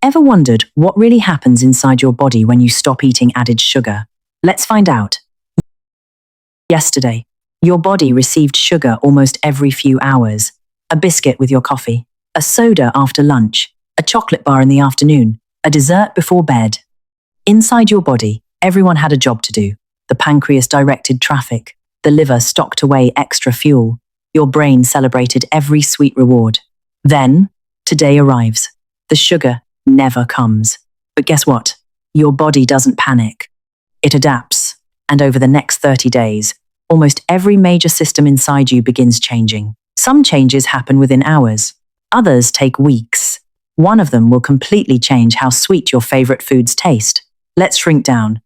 Ever wondered what really happens inside your body when you stop eating added sugar? Let's find out. Yesterday, your body received sugar almost every few hours. A biscuit with your coffee, a soda after lunch, a chocolate bar in the afternoon, a dessert before bed. Inside your body, everyone had a job to do. The pancreas directed traffic. The liver stocked away extra fuel. Your brain celebrated every sweet reward. Then, today arrives. The sugar never comes. But guess what? Your body doesn't panic. It adapts. And over the next 30 days, almost every major system inside you begins changing. Some changes happen within hours. Others take weeks. One of them will completely change how sweet your favorite foods taste. Let's shrink down.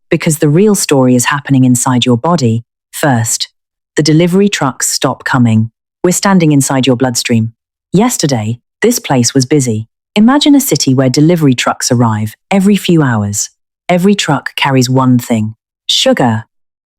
Because the real story is happening inside your body. First, the delivery trucks stop coming. We're standing inside your bloodstream. Yesterday, this place was busy. Imagine a city where delivery trucks arrive every few hours. Every truck carries one thing: sugar.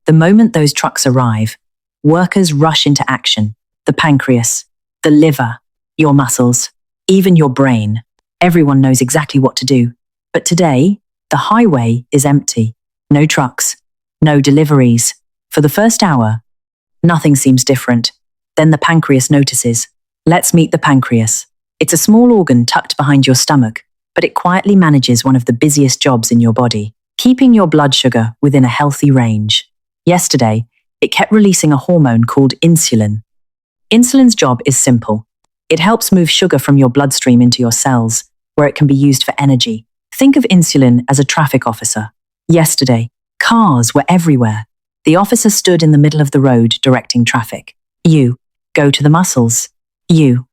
The moment those trucks arrive, workers rush into action. The pancreas, the liver, your muscles, even your brain. Everyone knows exactly what to do. But today, the highway is empty. No trucks, no deliveries. For the first hour, nothing seems different. Then the pancreas notices. Let's meet the pancreas. It's a small organ tucked behind your stomach, but it quietly manages one of the busiest jobs in your body, keeping your blood sugar within a healthy range. Yesterday, it kept releasing a hormone called insulin. Insulin's job is simple. It helps move sugar from your bloodstream into your cells, where it can be used for energy. Think of insulin as a traffic officer. Yesterday, cars were everywhere. The officer stood in the middle of the road directing traffic. You, go to the muscles. You,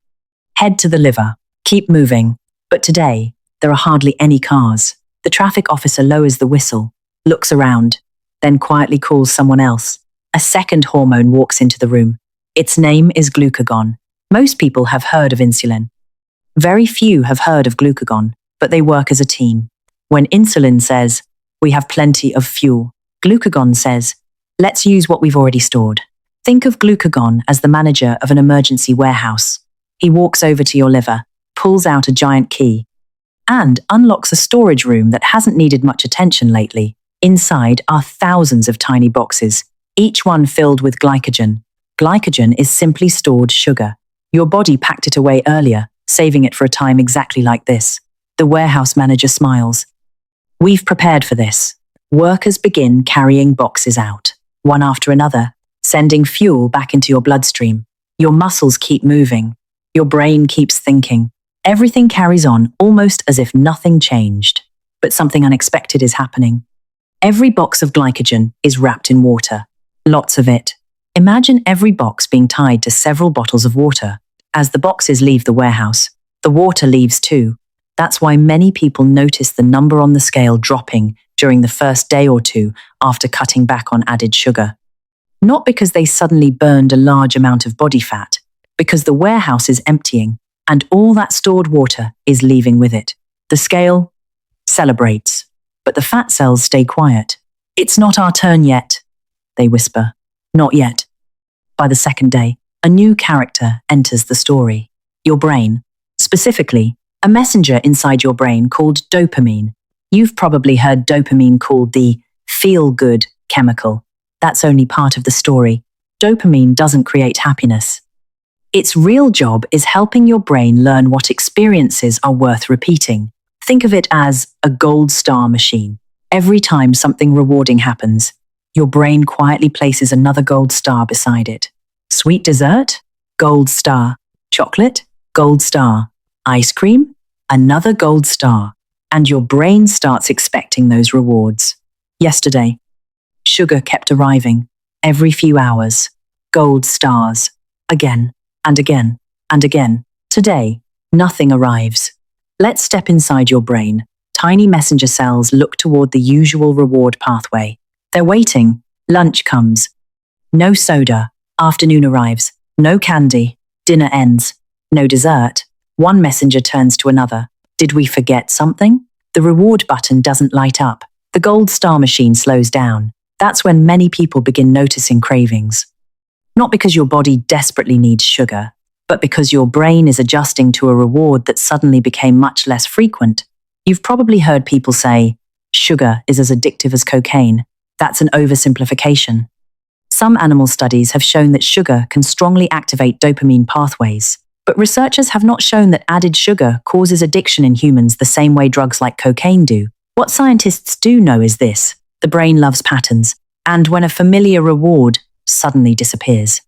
head to the liver. Keep moving. But today, there are hardly any cars. The traffic officer lowers the whistle, looks around, then quietly calls someone else. A second hormone walks into the room. Its name is glucagon. Most people have heard of insulin. Very few have heard of glucagon, but they work as a team. When insulin says, "We have plenty of fuel," glucagon says, "Let's use what we've already stored." Think of glucagon as the manager of an emergency warehouse. He walks over to your liver, pulls out a giant key, and unlocks a storage room that hasn't needed much attention lately. Inside are thousands of tiny boxes, each one filled with glycogen. Glycogen is simply stored sugar. Your body packed it away earlier, saving it for a time exactly like this. The warehouse manager smiles. We've prepared for this. Workers begin carrying boxes out, one after another, sending fuel back into your bloodstream. Your muscles keep moving. Your brain keeps thinking. Everything carries on almost as if nothing changed. But something unexpected is happening. Every box of glycogen is wrapped in water. Lots of it. Imagine every box being tied to several bottles of water. As the boxes leave the warehouse, the water leaves too. That's why many people notice the number on the scale dropping during the first day or two after cutting back on added sugar. Not because they suddenly burned a large amount of body fat, because the warehouse is emptying and all that stored water is leaving with it. The scale celebrates, but the fat cells stay quiet. "It's not our turn yet," they whisper. "Not yet." By the second day, a new character enters the story. Your brain, specifically, a messenger inside your brain called dopamine. You've probably heard dopamine called the feel-good chemical. That's only part of the story. Dopamine doesn't create happiness. Its real job is helping your brain learn what experiences are worth repeating. Think of it as a gold star machine. Every time something rewarding happens, your brain quietly places another gold star beside it. Sweet dessert? Gold star. Chocolate? Gold star. Ice cream? Another gold star. And your brain starts expecting those rewards. Yesterday, sugar kept arriving. Every few hours. Gold stars. Again, and again, and again. Today, nothing arrives. Let's step inside your brain. Tiny messenger cells look toward the usual reward pathway. They're waiting. Lunch comes. No soda. Afternoon arrives. No candy. Dinner ends. No dessert. One messenger turns to another. Did we forget something? The reward button doesn't light up. The gold star machine slows down. That's when many people begin noticing cravings. Not because your body desperately needs sugar, But because your brain is adjusting to a reward that suddenly became much less frequent, you've probably heard people say, sugar is as addictive as cocaine. That's an oversimplification. Some animal studies have shown that sugar can strongly activate dopamine pathways, but researchers have not shown that added sugar causes addiction in humans the same way drugs like cocaine do. What scientists do know is this: the brain loves patterns, and when a familiar reward suddenly disappears,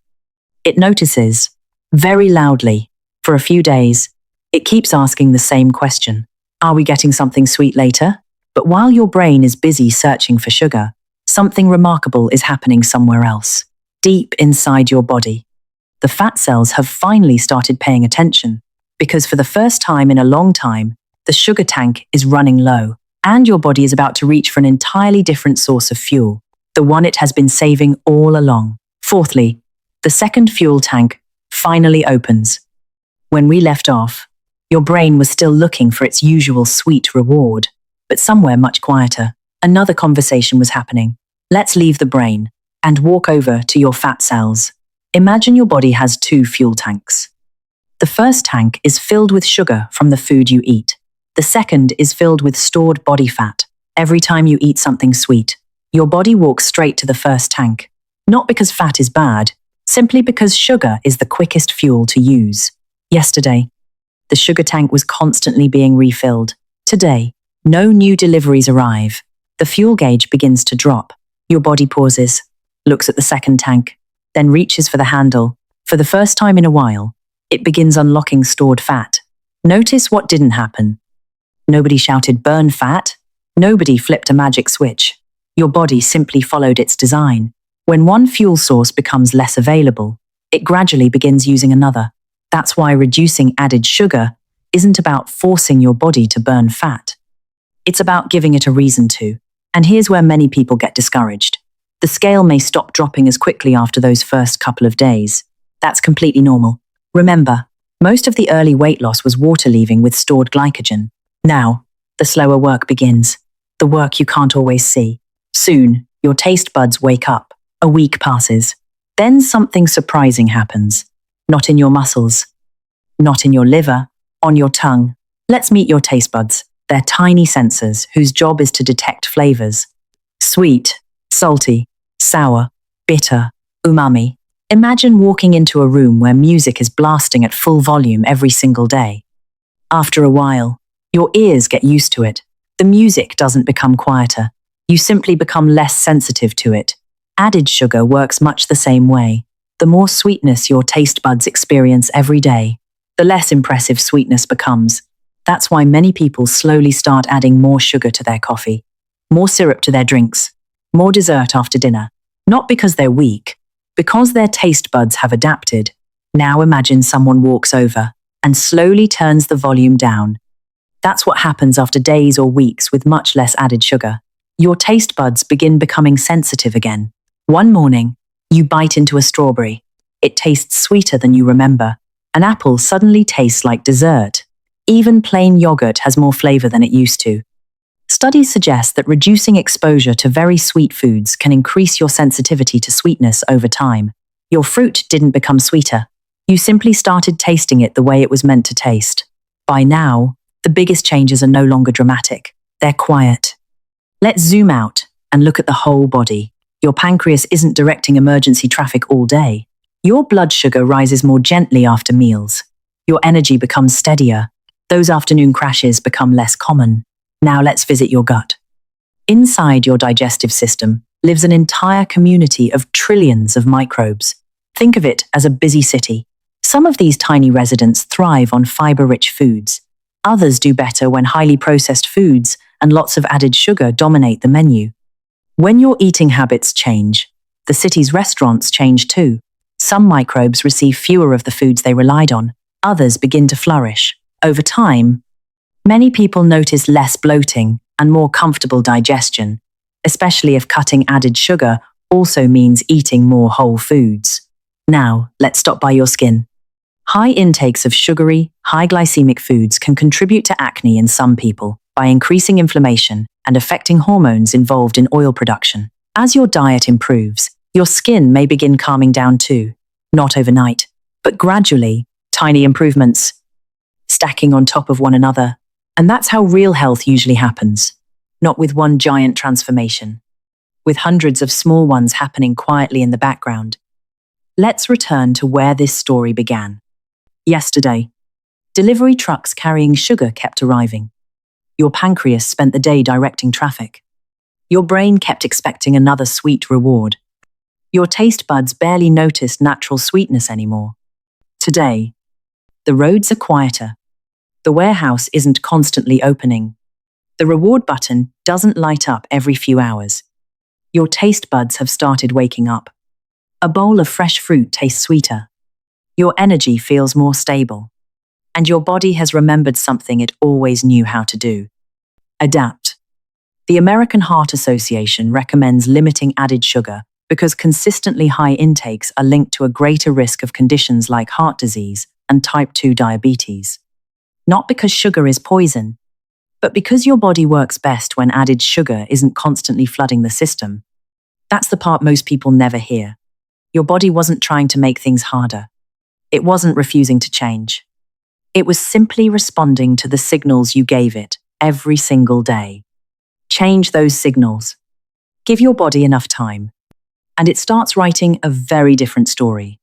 it notices, very loudly, for a few days. It keeps asking the same question. Are we getting something sweet later? But while your brain is busy searching for sugar, something remarkable is happening somewhere else, deep inside your body. The fat cells have finally started paying attention, because for the first time in a long time, the sugar tank is running low, and your body is about to reach for an entirely different source of fuel, the one it has been saving all along. Fourthly, the second fuel tank finally opens. When we left off, your brain was still looking for its usual sweet reward, but somewhere much quieter, another conversation was happening. Let's leave the brain and walk over to your fat cells. Imagine your body has two fuel tanks. The first tank is filled with sugar from the food you eat. The second is filled with stored body fat. Every time you eat something sweet, your body walks straight to the first tank. Not because fat is bad, simply because sugar is the quickest fuel to use. Yesterday, the sugar tank was constantly being refilled. Today, no new deliveries arrive. The fuel gauge begins to drop. Your body pauses, looks at the second tank, then reaches for the handle. For the first time in a while, it begins unlocking stored fat. Notice what didn't happen. Nobody shouted, "Burn fat." Nobody flipped a magic switch. Your body simply followed its design. When one fuel source becomes less available, it gradually begins using another. That's why reducing added sugar isn't about forcing your body to burn fat. It's about giving it a reason to. And here's where many people get discouraged. The scale may stop dropping as quickly after those first couple of days. That's completely normal. Remember, most of the early weight loss was water leaving with stored glycogen. Now, the slower work begins. The work you can't always see. Soon, your taste buds wake up. A week passes. Then something surprising happens. Not in your muscles. Not in your liver. On your tongue. Let's meet your taste buds. They're tiny sensors whose job is to detect flavors. Sweet, salty, sour, bitter, umami. Imagine walking into a room where music is blasting at full volume every single day. After a while, your ears get used to it. The music doesn't become quieter. You simply become less sensitive to it. Added sugar works much the same way. The more sweetness your taste buds experience every day, the less impressive sweetness becomes. That's why many people slowly start adding more sugar to their coffee, more syrup to their drinks, more dessert after dinner. Not because they're weak, because their taste buds have adapted. Now imagine someone walks over and slowly turns the volume down. That's what happens after days or weeks with much less added sugar. Your taste buds begin becoming sensitive again. One morning, you bite into a strawberry. It tastes sweeter than you remember. An apple suddenly tastes like dessert. Even plain yogurt has more flavor than it used to. Studies suggest that reducing exposure to very sweet foods can increase your sensitivity to sweetness over time. Your fruit didn't become sweeter. You simply started tasting it the way it was meant to taste. By now, the biggest changes are no longer dramatic. They're quiet. Let's zoom out and look at the whole body. Your pancreas isn't directing emergency traffic all day. Your blood sugar rises more gently after meals. Your energy becomes steadier. Those afternoon crashes become less common. Now let's visit your gut. Inside your digestive system lives an entire community of trillions of microbes. Think of it as a busy city. Some of these tiny residents thrive on fiber-rich foods. Others do better when highly processed foods and lots of added sugar dominate the menu. When your eating habits change, the city's restaurants change too. Some microbes receive fewer of the foods they relied on. Others begin to flourish. Over time, many people notice less bloating and more comfortable digestion, especially if cutting added sugar also means eating more whole foods. Now, let's stop by your skin. High intakes of sugary, high glycemic foods can contribute to acne in some people by increasing inflammation and affecting hormones involved in oil production. As your diet improves, your skin may begin calming down too. Not overnight, but gradually, Tiny improvements, stacking on top of one another. And that's how real health usually happens, not with one giant transformation, with hundreds of small ones happening quietly in the background. Let's return to where this story began. Yesterday, delivery trucks carrying sugar kept arriving. Your pancreas spent the day directing traffic. Your brain kept expecting another sweet reward. Your taste buds barely noticed natural sweetness anymore. Today, the roads are quieter. The warehouse isn't constantly opening. The reward button doesn't light up every few hours. Your taste buds have started waking up. A bowl of fresh fruit tastes sweeter. Your energy feels more stable. And your body has remembered something it always knew how to do: adapt. The American Heart Association recommends limiting added sugar because consistently high intakes are linked to a greater risk of conditions like heart disease and type 2 diabetes. Not because sugar is poison, but because your body works best when added sugar isn't constantly flooding the system. That's the part most people never hear. Your body wasn't trying to make things harder. It wasn't refusing to change. It was simply responding to the signals you gave it every single day. Change those signals. Give your body enough time, and it starts writing a very different story.